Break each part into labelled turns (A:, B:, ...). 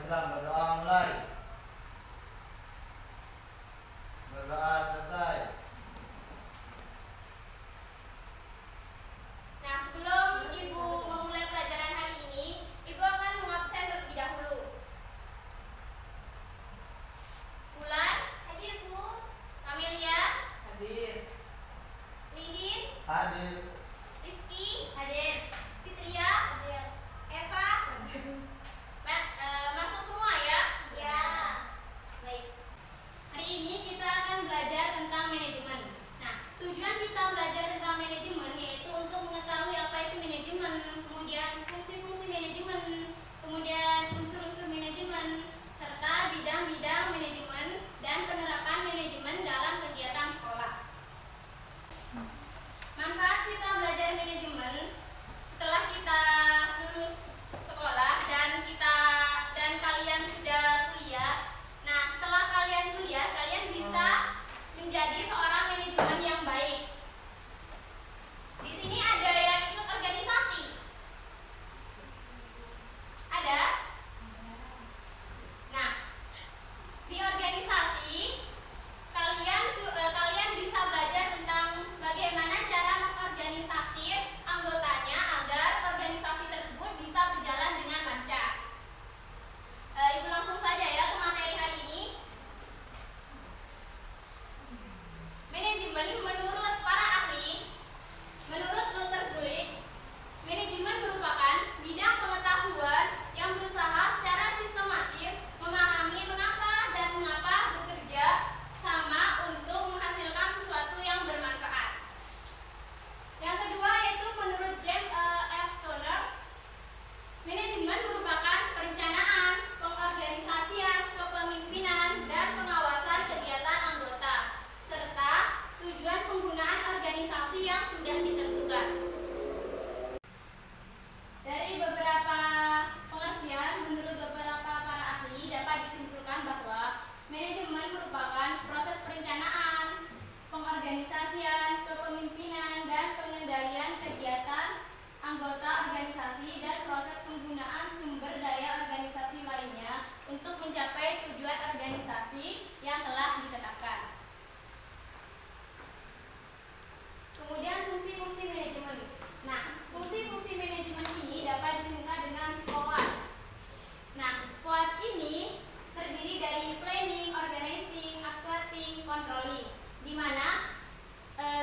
A: Islam, berdoa mulai. Berdoa selesai.
B: Nah, sebelum Ibu memulai pelajaran hari ini, Ibu akan mengabsen terlebih dahulu. Bulan, hadir Bu. Kamelia,
C: Hadir.
B: Lihin,
A: Hadir.
B: Rizky, hadir. Fitria, hadir. Eva, masuk semua ya? Ya. Baik. Hari ini kita akan belajar tentang manajemen. Nah, tujuan kita belajar tentang manajemen yaitu untuk mengetahui apa itu manajemen, kemudian fungsi-fungsi manajemen, kemudian unsur-unsur manajemen, serta bidang-bidang manajemen dan penerapan manajemen dalam kegiatan sekolah. Manfaat kita belajar manajemen setelah kita lulus sekolah dan kalian sudah kuliah. Nah, setelah kalian kuliah, kalian bisa menjadi seorang manajemen yang baik. Di sini ada yang ikut organisasi? Ada? Nah, di organisasi kalian bisa belajar tentang bagaimana cara mengorganisasi anggotanya agar organisasi tersebut bisa berjalan dengan lancar. Ibu langsung saja ya ke materi hari ini. Manajemen menurut para ahli, menurut Luther Gulick, manajemen merupakan bidang pengetahuan yang berusaha secara sistematis memahami mengapa dan mengapa bekerja sama untuk menghasilkan sesuatu yang bermanfaat. Yang kedua yaitu menurut James F. Stoner, manajemen merupakan perencanaan, pengorganisasian, kepemimpinan, dan pengawasan kegiatan anggota, serta tujuan penggunaan organisasi yang sudah ditentukan. Dari beberapa pengertian, menurut beberapa para ahli dapat disimpulkan bahwa manajemen merupakan proses perencanaan, pengorganisasian, kepemimpinan, dan pengendalian kegiatan anggota organisasi dan proses penggunaan sumber daya organisasi lainnya untuk mencapai tujuan organisasi yang telah ditetapkan. Kemudian fungsi-fungsi manajemen. Nah, fungsi-fungsi manajemen ini dapat disingkat dengan POAJ. Nah, POAJ ini terdiri dari planning, organizing, activating, controlling, di mana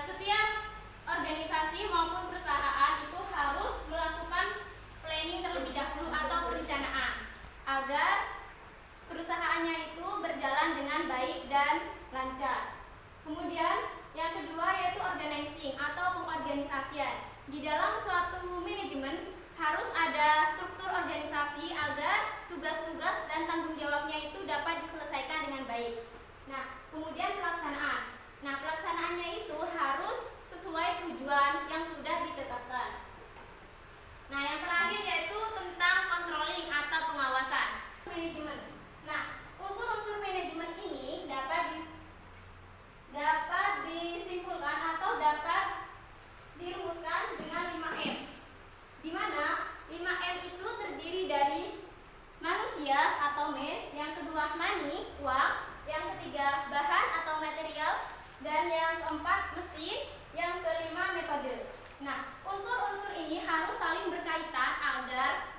B: setiap organisasi maupun perusahaan itu harus melakukan planning terlebih dahulu atau perencanaan agar perusahaannya itu berjalan dengan baik dan lancar. Kemudian yang kedua yaitu organizing atau pengorganisasian. Di dalam suatu manajemen harus ada struktur organisasi agar tugas-tugas dan tanggung jawabnya itu dapat diselesaikan dengan baik. Nah, kemudian pelaksanaan. Nah, pelaksanaannya itu harus sesuai tujuan yang sudah ditetapkan. Nah, yang terakhir yaitu tentang controlling atau pengawasan manajemen. Nah, unsur-unsur manajemen ini dapat disimpulkan atau dapat dirumuskan dengan 5M. Di mana 5M itu terdiri dari manusia atau man, yang kedua money, uang, yang ketiga bahan atau material, dan yang keempat mesin, yang kelima metode. Nah, unsur-unsur ini harus saling berkaitan agar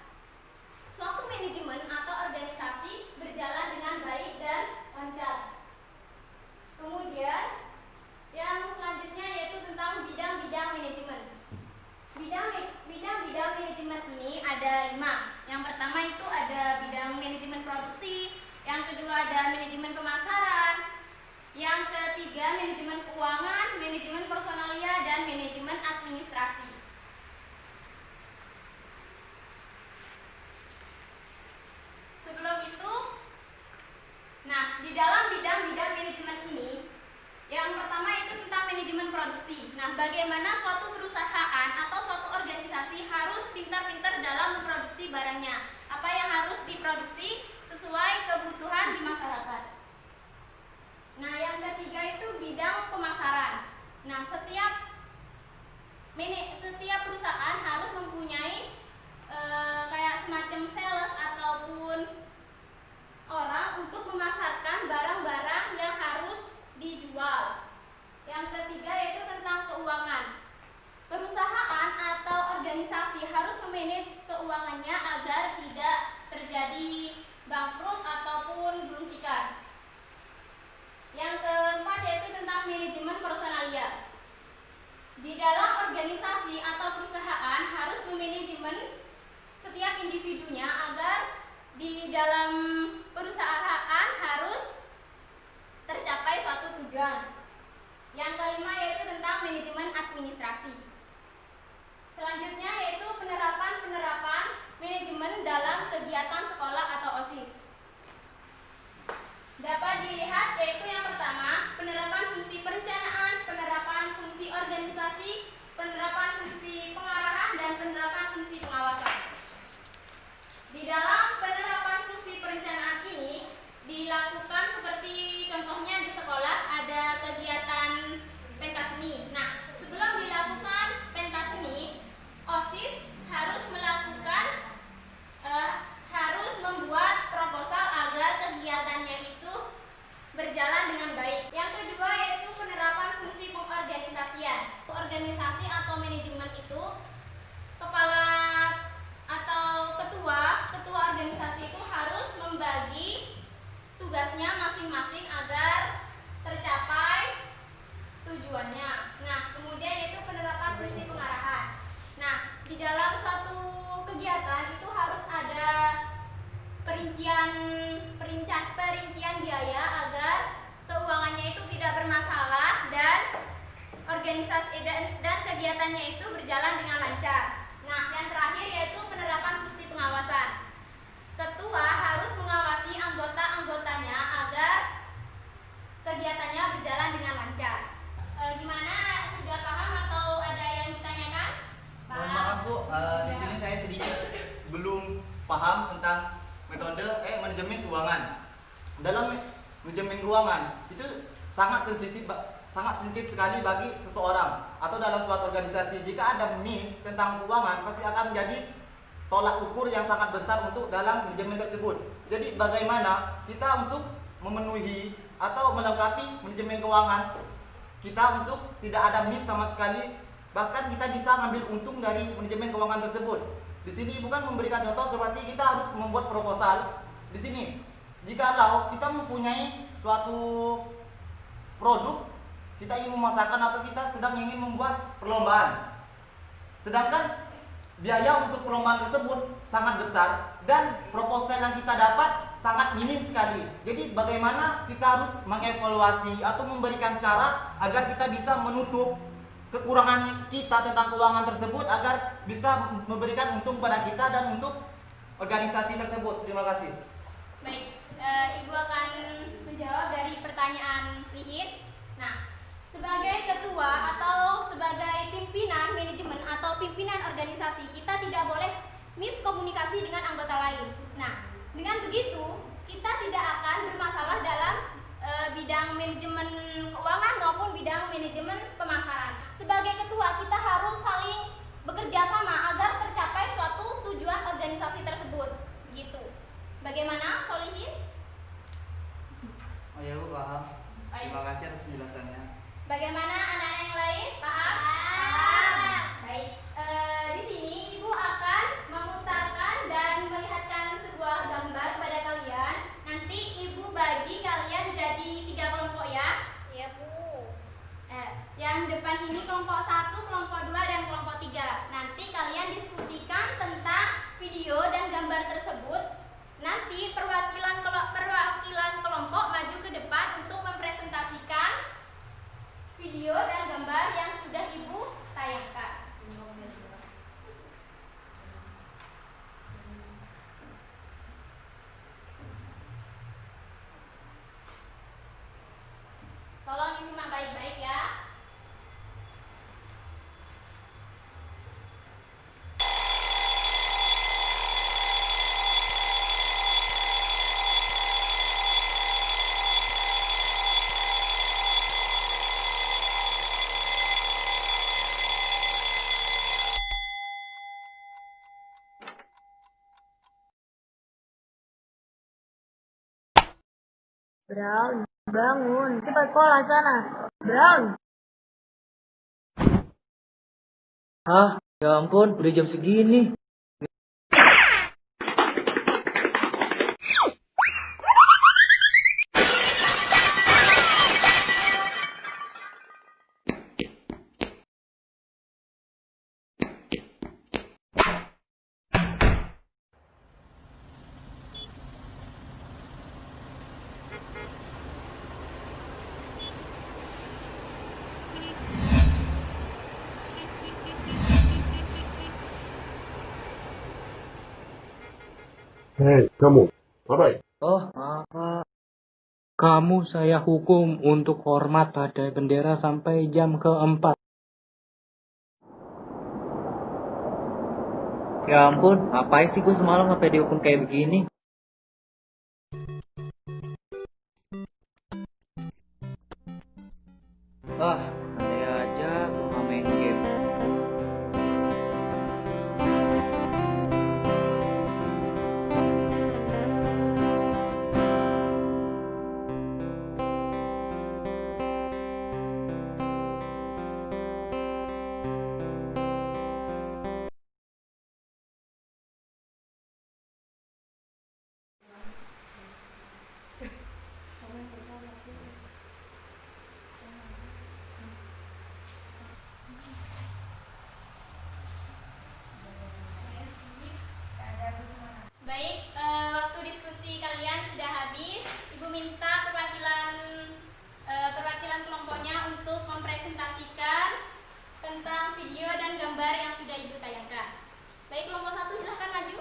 B: suatu manajemen atau organisasi berjalan dengan baik dan lancar. Kemudian yang selanjutnya yaitu tentang bidang-bidang manajemen. Bidang-bidang manajemen ini ada 5. Yang pertama itu ada bidang manajemen produksi, yang kedua ada manajemen pemasaran, yang ketiga manajemen keuangan, manajemen personalia, dan manajemen administrasi. Sebelum itu, nah, di dalam bidang-bidang manajemen ini, yang pertama itu tentang manajemen produksi. Nah, bagaimana suatu perusahaan atau suatu organisasi harus pintar-pintar dalam memproduksi barangnya. Apa yang harus diproduksi sesuai kebutuhan di masyarakat. Nah, yang ketiga itu bidang pemasaran. Nah, setiap perusahaan harus mempunyai kayak semacam sales ataupun Di dalam organisasi atau perusahaan harus memanajemen setiap individunya agar di dalam perusahaan harus tercapai suatu tujuan. Yang kelima yaitu tentang manajemen administrasi. Selanjutnya yaitu penerapan manajemen dalam kegiatan sekolah atau OSIS. Dapat dilihat yaitu yang pertama, penerapan fungsi perencanaan, penerapan fungsi organisasi, penerapan fungsi pengarahan, dan penerapan fungsi pengawasan. Di dalam penerapan fungsi perencanaan ini dilakukan seperti contohnya di sekolah ada kegiatan pentas seni. Nah, sebelum dilakukan pentas seni, OSIS harus membuat proposal agar kegiatannya itu berjalan dengan baik. Yang kedua yaitu penerapan fungsi pengorganisasian. Organisasi atau manajemen itu kepala atau ketua organisasi itu harus membagi tugasnya masing-masing agar tercapai tujuannya. Nah, kemudian yaitu penerapan fungsi pengarahan. Nah, di dalam suatu kegiatan itu harus ada perincian biaya agar keuangannya itu tidak bermasalah dan organisasi dan kegiatannya itu berjalan dengan lancar. Nah, yang terakhir yaitu penerapan fungsi pengawasan. Ketua harus mengawasi anggota-anggotanya agar kegiatannya berjalan dengan lancar. Gimana? Sudah paham atau ada yang ditanyakan?
A: Mohon maaf Bu, di sini saya sedikit belum paham tentang metode manajemen keuangan. Dalam manajemen keuangan itu sangat sensitif sekali bagi seseorang atau dalam suatu organisasi. Jika ada miss tentang keuangan pasti akan menjadi tolak ukur yang sangat besar untuk dalam manajemen tersebut. Jadi bagaimana kita untuk memenuhi atau melengkapi manajemen keuangan kita untuk tidak ada miss sama sekali, bahkan kita bisa mengambil untung dari manajemen keuangan tersebut. Di sini Ibu kan memberikan contoh seperti kita harus membuat proposal. Di sini, jikalau kita mempunyai suatu produk, kita ingin memasarkan atau kita sedang ingin membuat perlombaan, sedangkan biaya untuk perlombaan tersebut sangat besar dan proposal yang kita dapat sangat minim sekali. Jadi bagaimana kita harus mengevaluasi atau memberikan cara agar kita bisa menutup kekurangan kita tentang keuangan tersebut agar bisa memberikan untung pada kita dan untuk organisasi tersebut. Terima kasih.
B: Baik, Ibu akan menjawab dari pertanyaan Lihit. Nah, sebagai ketua atau sebagai pimpinan manajemen atau pimpinan organisasi, kita tidak boleh miskomunikasi dengan anggota lain. Nah, dengan begitu kita tidak akan bermasalah dalam bidang manajemen keuangan maupun bidang manajemen pemasaran. Sebagai ketua kita harus saling bekerja sama agar tercapai suatu tujuan organisasi tersebut. Begitu. Bagaimana, Solihin?
A: Oh ya Bu, paham.
B: Baik.
A: Terima kasih atas penjelasannya.
B: Bagaimana anak-anak yang lain? Paham? Paham. Baik. Di sini Ibu akan memutarkan dan melihatkan sebuah gambar pada kalian. Nanti Ibu bagi kalian jadi 3 kelompok ya.
C: Iya Bu.
B: Yang depan ini kelompok 1, kelompok 2, dan kelompok 3. Nanti kalian diskusikan tentang video dan gambar tersebut. Nanti perwakilan kelompok maju ke depan untuk mempresentasikan video dan gambar yang sudah Ibu tayangkan. Tolong disimak baik-baik ya.
C: Brown, bangun. Cepat sekolah sana. Brown.
D: Hah? Ya ampun, udah jam segini.
E: Hei, kamu. Apa?
D: Oh, maaf, Pak. Kamu saya hukum untuk hormat pada bendera sampai jam keempat. Ya ampun, ngapain sih gue semalam sampai dihukum kayak begini? Ah, santai aja, cuma main game.
B: Baik, waktu diskusi kalian sudah habis. Ibu minta perwakilan kelompoknya untuk mempresentasikan tentang video dan gambar yang sudah Ibu tayangkan. Baik, kelompok 1 silahkan maju.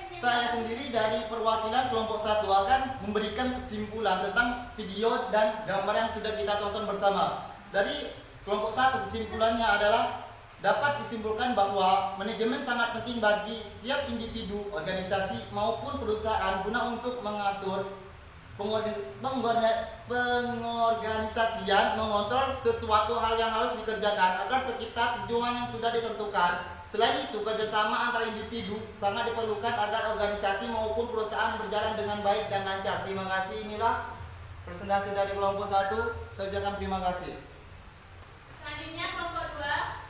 A: Saya sendiri dari perwakilan kelompok 1 akan memberikan kesimpulan tentang video dan gambar yang sudah kita tonton bersama. Dari kelompok 1 kesimpulannya adalah dapat disimpulkan bahwa manajemen sangat penting bagi setiap individu, organisasi maupun perusahaan guna untuk mengatur pengorganisasian, mengontrol sesuatu hal yang harus dikerjakan agar tercipta tujuan yang sudah ditentukan. Selain itu, kerjasama antar individu sangat diperlukan agar organisasi maupun perusahaan berjalan dengan baik dan lancar. Terima kasih. Inilah presentasi dari kelompok 1. Saya ucapkan terima kasih.
B: Selanjutnya kelompok 2.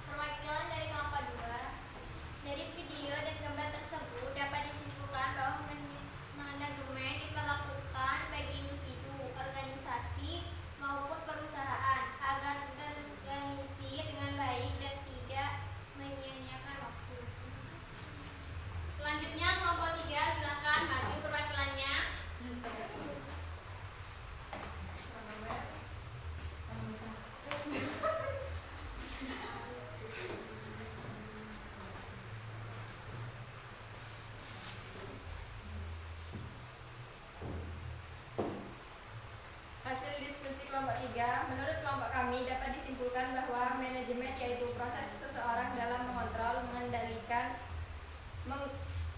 F: Perwakilan dari kelompok 2. Dari video dan gambar tersebut dapat disimpulkan bahwa manajemen diperlakukan bagi individu, organisasi maupun perusahaan agar terorganisir dengan baik dan tidak menyia-nyiakan waktu.
B: Selanjutnya kelompok 3, silakan maju perwakilannya.
F: Hasil diskusi kelompok 3, menurut kelompok kami dapat disimpulkan bahwa manajemen yaitu proses seseorang dalam mengontrol, mengendalikan,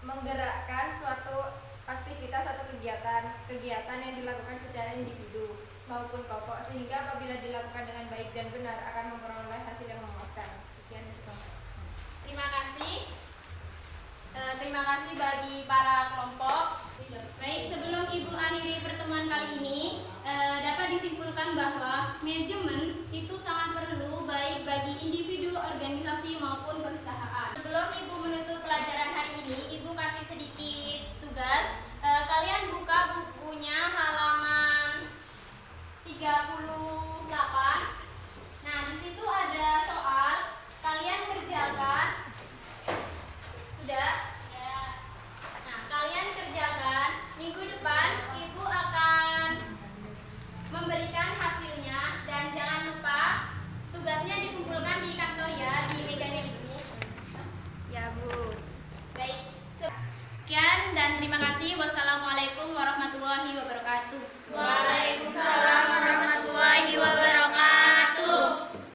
F: menggerakkan suatu aktivitas atau kegiatan yang dilakukan secara individu maupun kelompok sehingga apabila dilakukan dengan baik dan benar akan memperoleh hasil yang memuaskan. Sekian dari kelompok.
B: Terima kasih. Terima kasih bagi para kelompok. Baik, sebelum Ibu akhiri pertemuan kali ini, dapat disimpulkan bahwa manajemen itu sangat perlu baik bagi individu, organisasi maupun perusahaan. Sebelum Ibu menutup pelajaran hari ini, Ibu kasih sedikit tugas. Kalian buka bukunya halaman 38. Nah, di situ ada soal. Kalian kerjakan. Sudah? Ya. Nah, kalian kerjakan. Minggu depan Ibu akan memberikan hasilnya dan jangan lupa tugasnya dikumpulkan di kantor ya, di mejanya Ibu.
F: Ya, Bu.
B: Baik. Sekian dan terima kasih. Wassalamualaikum